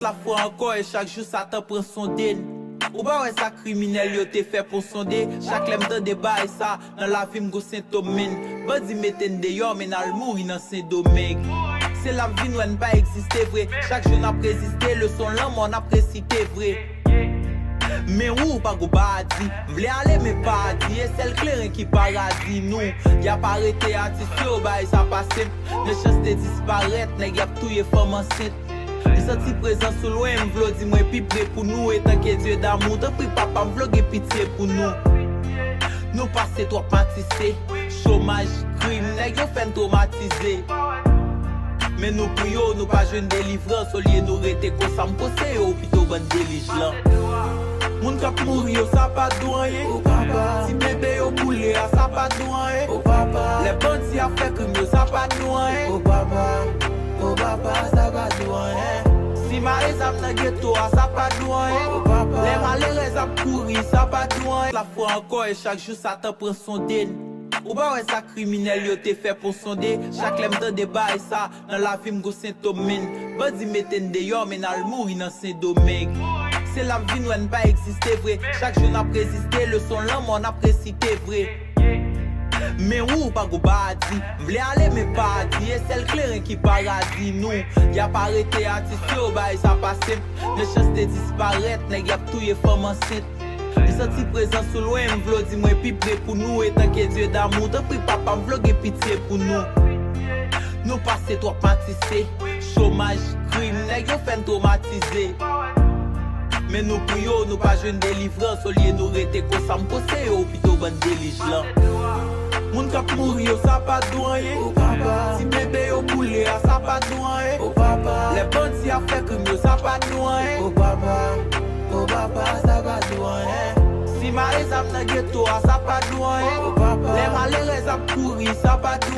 La fois encore et chaque jour ça t'en prend son den. Ou pas ouais ça criminel yo te fait pour sonder. Chaque lème dans débat et ça dans la vie m'go Saint-Domingue. Bandi metten de yo mais n'a mourir dans Saint-Domingue. C'est la vie nous pas exister vrai. Chaque jour n'a résisté le son l'homme on a précité vrai. Mais ou pas go badi, m'vle aller mais pas dit. Et c'est le clairin qui paradis nous. Y'a pas arrêté artiste yo bah ça passe. Les chances de disparaître, nèg y'a touye femme enceinte. Les senti présent sous loin, m'vlo dis moi pi près pour nous. Et tant que Dieu d'amour, t'en prie papa m'vlo ge pitié pour nous. Nous passer trop matissé, chômage, crime, nèg yo fait traumatiser. Mais nous prions, nous pas jeune délivrance, au lieu nous rester comme ça m'possé au plutôt bonne délivrance. Moun kap mouri yo sa pa douanye. Oh papa. Si bébé yo boule ça pa douanye. Oh papa. Les bandits a fait crime yo ça pa douanye. Oh papa. Oh papa ça pa douanye. Si malais a nan ghetto ça pa douanye. Oh papa. Les malheureux a couri ça pa douanye. La fois encore et chaque jour ça t'en prend son den. Ou pas ouais ça criminel yo te fait pour sonder. Chaque lème dans débat et ça dans la vie m'go Saint-Domingue. Bandi metten de yo mais n'a mourir dans Saint-Domingue. C'est la vie nous pas exister vrai. Chaque jour n'a résisté le son l'homme on a précité vrai. Mais ou pas go badi, m'vle aller mais pas dit. Et c'est le clairin qui paradis nous. Y'a pas arrêté artiste yo bah ça passe. Les chances de disparaître, nèg y'a touye femme enceinte. Les senti présent sous loin, m'vlo dis moi pi près pour nous. Et tant que Dieu d'amour, t'en prie papa m'vlo ge pitié pour nous. Nous passer trop matissé, chômage, crime, nèg yo fait traumatiser. Mais nous prions, nous pas jeune délivrance, au lieu nous rester comme ça m'possé au plutôt bonne délivrance. Moun kap mouri yo ça pa douanye. Oh papa. Si bébé yo boule ça pa douanye. Oh papa. Les bandits a fait crime yo ça pa douanye. Oh papa. Oh papa ça pa douanye. Si malais a nan ghetto ça pa douanye. Oh papa. Les malheureux a couri ça pa douanye.